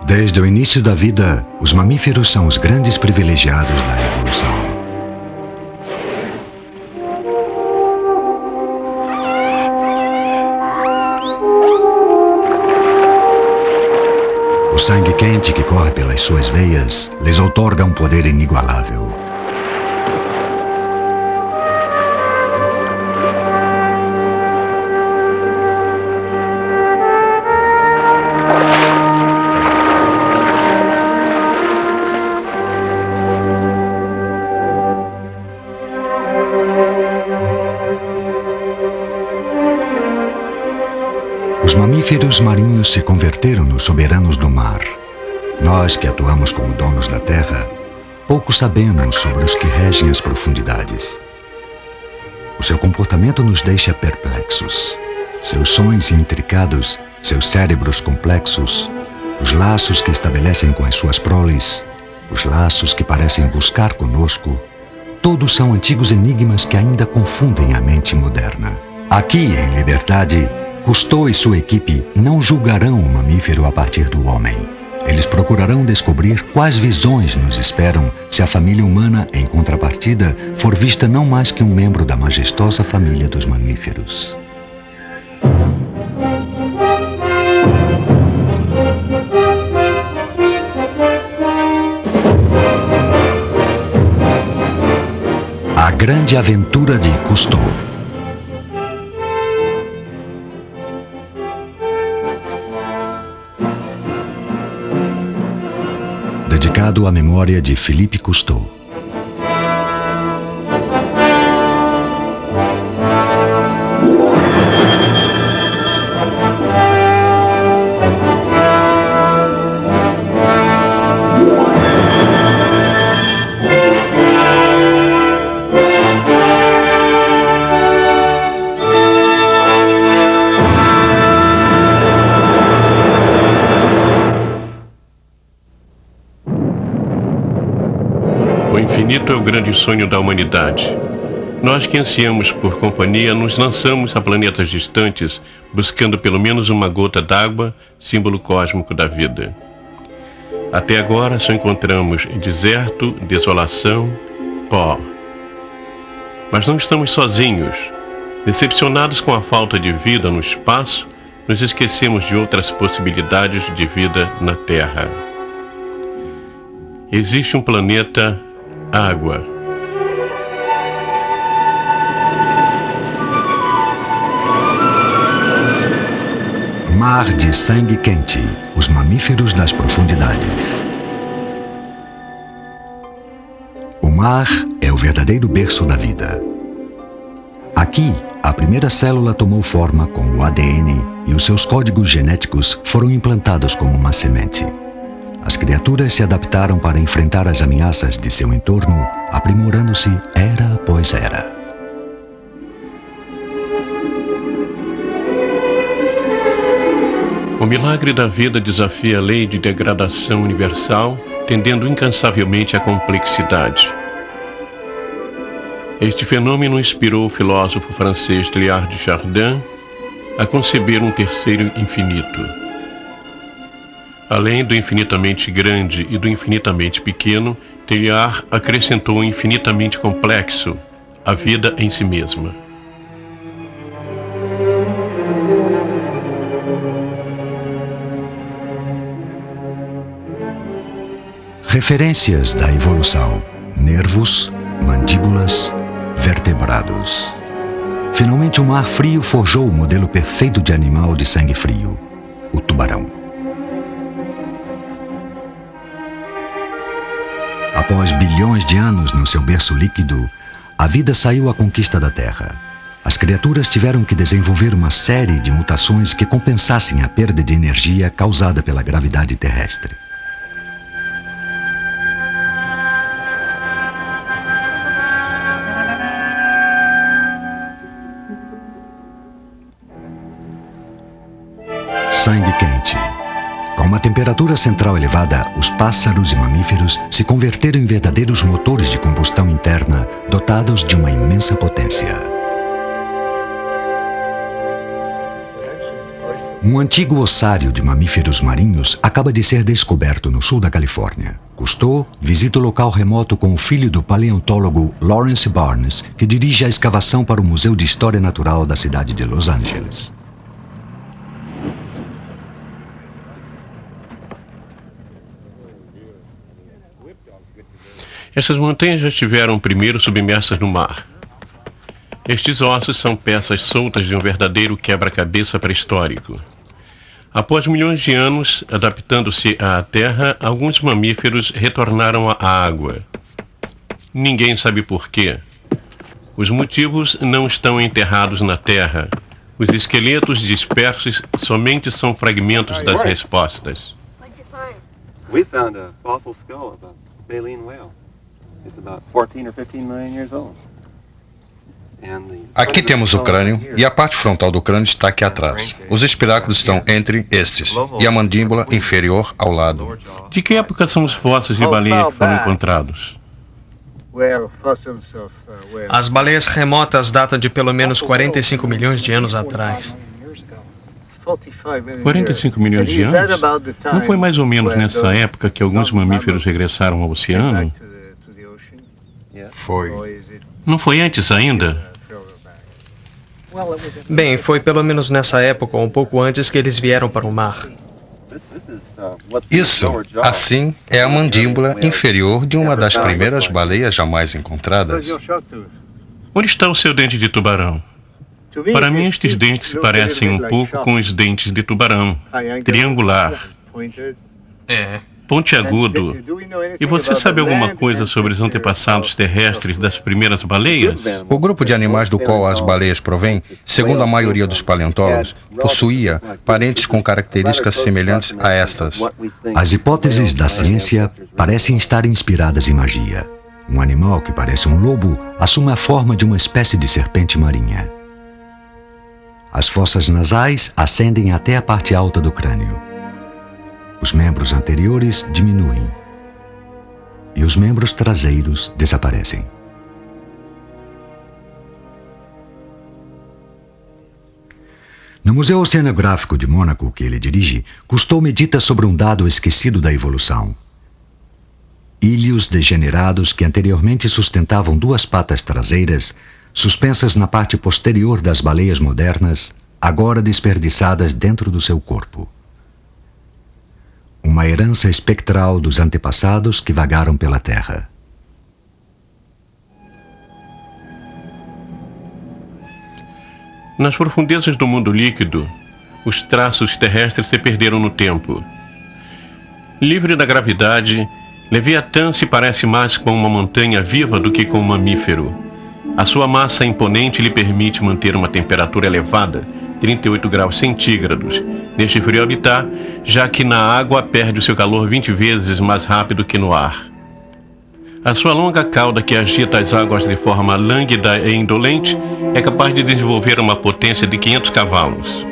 Desde o início da vida, os mamíferos são os grandes privilegiados da evolução. O sangue quente que corre pelas suas veias lhes outorga um poder inigualável. Os mamíferos marinhos se converteram nos soberanos do mar. Nós, que atuamos como donos da terra, pouco sabemos sobre os que regem as profundidades. O seu comportamento nos deixa perplexos. Seus sons intricados, seus cérebros complexos, os laços que estabelecem com as suas proles, os laços que parecem buscar conosco, todos são antigos enigmas que ainda confundem a mente moderna. Aqui, em liberdade, Cousteau e sua equipe não julgarão o mamífero a partir do homem. Eles procurarão descobrir quais visões nos esperam se a família humana, em contrapartida, for vista não mais que um membro da majestosa família dos mamíferos. A Grande Aventura de Cousteau. Dedicado à memória de Philippe Cousteau. O infinito é o grande sonho da humanidade. Nós que ansiamos por companhia nos lançamos a planetas distantes, buscando pelo menos uma gota d'água, símbolo cósmico da vida. Até agora só encontramos deserto, desolação, pó. Mas não estamos sozinhos. Decepcionados com a falta de vida no espaço, nos esquecemos de outras possibilidades de vida na Terra. Existe um planeta água. Mar de sangue quente, os mamíferos das profundidades. O mar é o verdadeiro berço da vida. Aqui, a primeira célula tomou forma com o ADN e os seus códigos genéticos foram implantados como uma semente. As criaturas se adaptaram para enfrentar as ameaças de seu entorno, aprimorando-se era após era. O milagre da vida desafia a lei de degradação universal, tendendo incansavelmente à complexidade. Este fenômeno inspirou o filósofo francês Teilhard de Chardin a conceber um terceiro infinito. Além do infinitamente grande e do infinitamente pequeno, Teilhard acrescentou o infinitamente complexo, a vida em si mesma. Referências da evolução: nervos, mandíbulas, vertebrados. Finalmente, o mar frio forjou o modelo perfeito de animal de sangue frio, o tubarão. Após bilhões de anos no seu berço líquido, a vida saiu à conquista da Terra. As criaturas tiveram que desenvolver uma série de mutações que compensassem a perda de energia causada pela gravidade terrestre. Sangue quente. Com uma temperatura central elevada, os pássaros e mamíferos se converteram em verdadeiros motores de combustão interna, dotados de uma imensa potência. Um antigo ossário de mamíferos marinhos acaba de ser descoberto no sul da Califórnia. Cousteau visita o local remoto com o filho do paleontólogo Lawrence Barnes, que dirige a escavação para o Museu de História Natural da cidade de Los Angeles. Essas montanhas já estiveram primeiro submersas no mar. Estes ossos são peças soltas de um verdadeiro quebra-cabeça pré-histórico. Após milhões de anos, adaptando-se à Terra, alguns mamíferos retornaram à água. Ninguém sabe por quê. Os motivos não estão enterrados na Terra. Os esqueletos dispersos somente são fragmentos das respostas. We found a fossil skull of a baleen whale. It's about 14 or 15 million years old. Aqui temos o crânio e a parte frontal do crânio está aqui atrás. Os espiráculos estão entre estes e a mandíbula inferior ao lado. De que época são os fósseis de baleia que foram encontrados? As baleias remotas datam de pelo menos 45 milhões de anos atrás. 45 milhões de anos? Não foi mais ou menos nessa época que alguns mamíferos regressaram ao oceano? Foi. Não foi antes ainda? Bem, foi pelo menos nessa época ou um pouco antes que eles vieram para o mar. Isso, assim, é a mandíbula inferior de uma das primeiras baleias jamais encontradas. Onde está o seu dente de tubarão? Para mim, estes dentes se parecem um pouco com os dentes de tubarão. Triangular. Pontiagudo. E você sabe alguma coisa sobre os antepassados terrestres das primeiras baleias? O grupo de animais do qual as baleias provêm, segundo a maioria dos paleontólogos, possuía parentes com características semelhantes a estas. As hipóteses da ciência parecem estar inspiradas em magia. Um animal que parece um lobo assume a forma de uma espécie de serpente marinha. As fossas nasais ascendem até a parte alta do crânio. Os membros anteriores diminuem e os membros traseiros desaparecem. No Museu Oceanográfico de Mônaco, que ele dirige, Cousteau medita sobre um dado esquecido da evolução. Ilhos degenerados que anteriormente sustentavam duas patas traseiras, suspensas na parte posterior das baleias modernas, agora desperdiçadas dentro do seu corpo. Uma herança espectral dos antepassados que vagaram pela Terra. Nas profundezas do mundo líquido, os traços terrestres se perderam no tempo. Livre da gravidade, Leviatã se parece mais com uma montanha viva do que com um mamífero. A sua massa imponente lhe permite manter uma temperatura elevada, 38 graus centígrados, neste frio habitat, já que na água perde o seu calor 20 vezes mais rápido que no ar. A sua longa cauda, que agita as águas de forma lânguida e indolente, é capaz de desenvolver uma potência de 500 cavalos.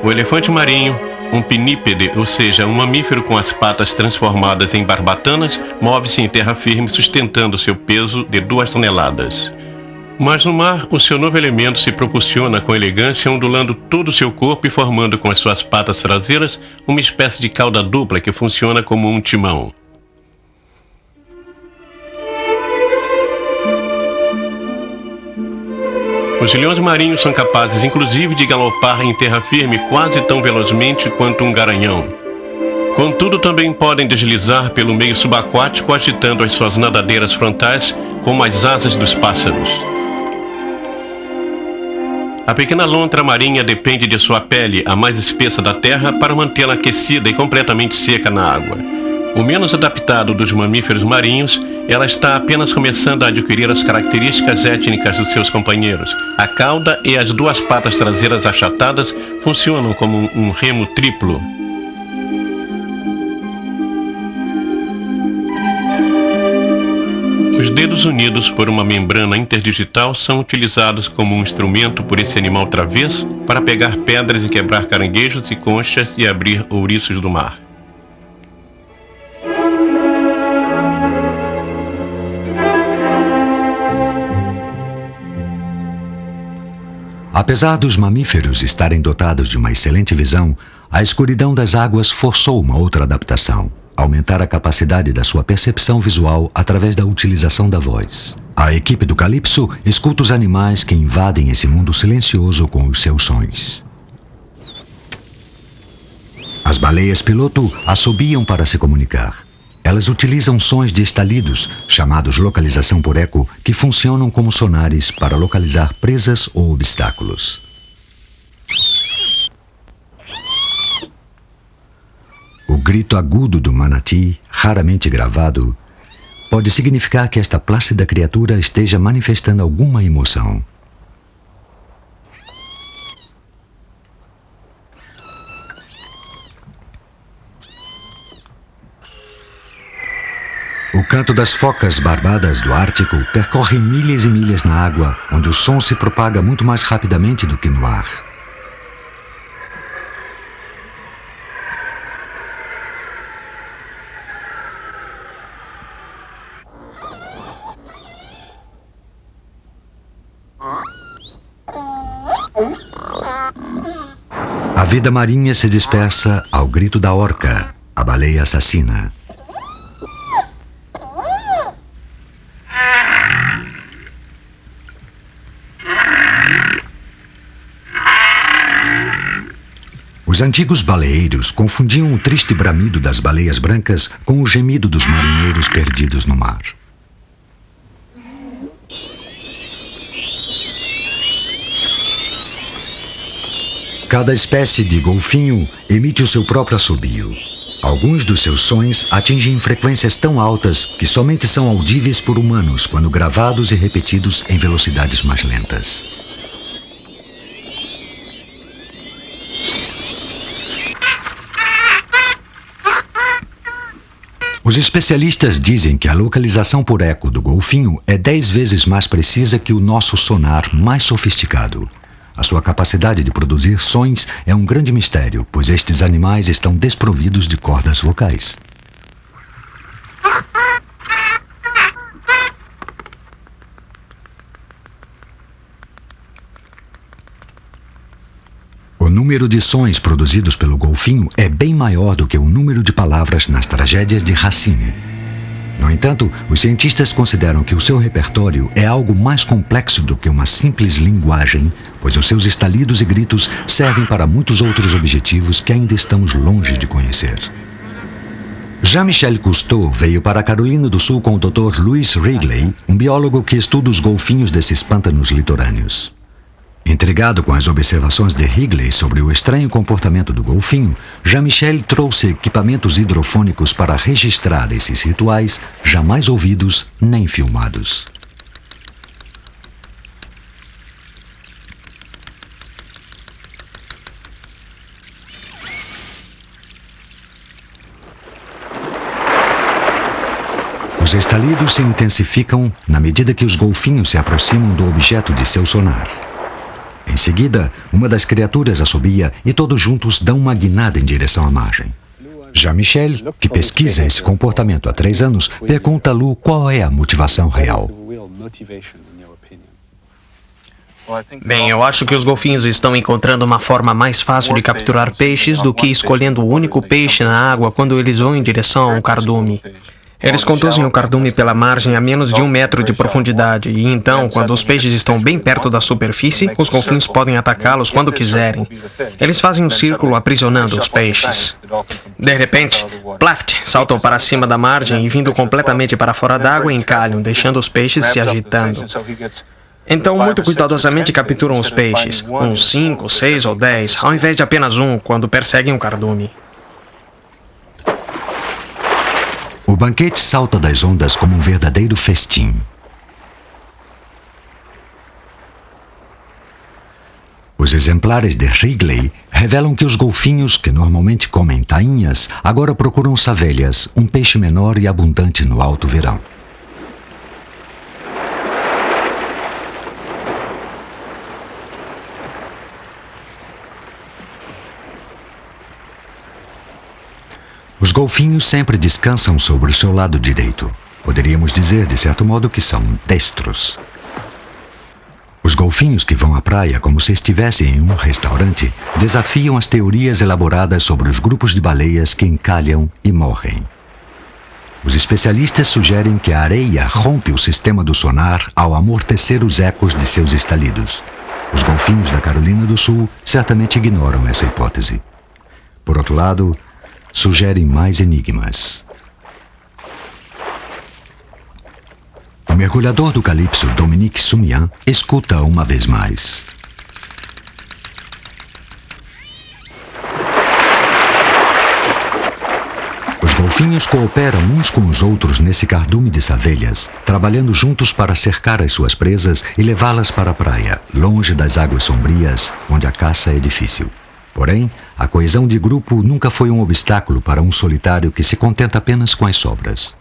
O elefante marinho, um pinípede, ou seja, um mamífero com as patas transformadas em barbatanas, move-se em terra firme sustentando seu peso de 2 toneladas. Mas no mar, o seu novo elemento se propulsiona com elegância, ondulando todo o seu corpo e formando com as suas patas traseiras uma espécie de cauda dupla que funciona como um timão. Os leões marinhos são capazes, inclusive, de galopar em terra firme quase tão velozmente quanto um garanhão. Contudo, também podem deslizar pelo meio subaquático, agitando as suas nadadeiras frontais como as asas dos pássaros. A pequena lontra marinha depende de sua pele, a mais espessa da terra, para mantê-la aquecida e completamente seca na água. O menos adaptado dos mamíferos marinhos, ela está apenas começando a adquirir as características étnicas dos seus companheiros. A cauda e as 2 patas traseiras achatadas funcionam como um remo triplo. Os dedos unidos por uma membrana interdigital são utilizados como um instrumento por esse animal travesso para pegar pedras e quebrar caranguejos e conchas e abrir ouriços do mar. Apesar dos mamíferos estarem dotados de uma excelente visão, a escuridão das águas forçou uma outra adaptação: aumentar a capacidade da sua percepção visual através da utilização da voz. A equipe do Calypso escuta os animais que invadem esse mundo silencioso com os seus sons. As baleias piloto assobiam para se comunicar. Elas utilizam sons de estalidos, chamados localização por eco, que funcionam como sonares para localizar presas ou obstáculos. O grito agudo do manati, raramente gravado, pode significar que esta plácida criatura esteja manifestando alguma emoção. O canto das focas barbadas do Ártico percorre milhas e milhas na água, onde o som se propaga muito mais rapidamente do que no ar. A vida marinha se dispersa ao grito da orca, a baleia assassina. Os antigos baleeiros confundiam o triste bramido das baleias brancas com o gemido dos marinheiros perdidos no mar. Cada espécie de golfinho emite o seu próprio assobio. Alguns dos seus sons atingem frequências tão altas que somente são audíveis por humanos quando gravados e repetidos em velocidades mais lentas. Os especialistas dizem que a localização por eco do golfinho é 10 vezes mais precisa que o nosso sonar mais sofisticado. A sua capacidade de produzir sons é um grande mistério, pois estes animais estão desprovidos de cordas vocais. O número de sons produzidos pelo golfinho é bem maior do que o número de palavras nas tragédias de Racine. No entanto, os cientistas consideram que o seu repertório é algo mais complexo do que uma simples linguagem, pois os seus estalidos e gritos servem para muitos outros objetivos que ainda estamos longe de conhecer. Jean-Michel Cousteau veio para a Carolina do Sul com o Dr. Louis Wrigley, um biólogo que estuda os golfinhos desses pântanos litorâneos. Intrigado com as observações de Wrigley sobre o estranho comportamento do golfinho, Jean-Michel trouxe equipamentos hidrofônicos para registrar esses rituais jamais ouvidos nem filmados. Os estalidos se intensificam na medida que os golfinhos se aproximam do objeto de seu sonar. Em seguida, uma das criaturas assobia e todos juntos dão uma guinada em direção à margem. Jean-Michel, que pesquisa esse comportamento há 3 anos, pergunta a Lu qual é a motivação real. Bem, eu acho que os golfinhos estão encontrando uma forma mais fácil de capturar peixes do que escolhendo o único peixe na água quando eles vão em direção a um cardume. Eles conduzem o cardume pela margem a menos de 1 metro de profundidade e então, quando os peixes estão bem perto da superfície, os golfinhos podem atacá-los quando quiserem. Eles fazem um círculo aprisionando os peixes. De repente, plaft, saltam para cima da margem e vindo completamente para fora d'água encalham, deixando os peixes se agitando. Então, muito cuidadosamente capturam os peixes, uns 5, 6 ou 10, ao invés de apenas um, quando perseguem o cardume. O banquete salta das ondas como um verdadeiro festim. Os exemplares de Wrigley revelam que os golfinhos, que normalmente comem tainhas, agora procuram savelhas, um peixe menor e abundante no alto verão. Os golfinhos sempre descansam sobre o seu lado direito. Poderíamos dizer, de certo modo, que são destros. Os golfinhos que vão à praia como se estivessem em um restaurante desafiam as teorias elaboradas sobre os grupos de baleias que encalham e morrem. Os especialistas sugerem que a areia rompe o sistema do sonar ao amortecer os ecos de seus estalidos. Os golfinhos da Carolina do Sul certamente ignoram essa hipótese. Por outro lado, sugerem mais enigmas. O mergulhador do Calypso, Dominique Sumian, escuta uma vez mais. Os golfinhos cooperam uns com os outros nesse cardume de savelhas, trabalhando juntos para cercar as suas presas e levá-las para a praia, longe das águas sombrias, onde a caça é difícil. Porém, a coesão de grupo nunca foi um obstáculo para um solitário que se contenta apenas com as sobras.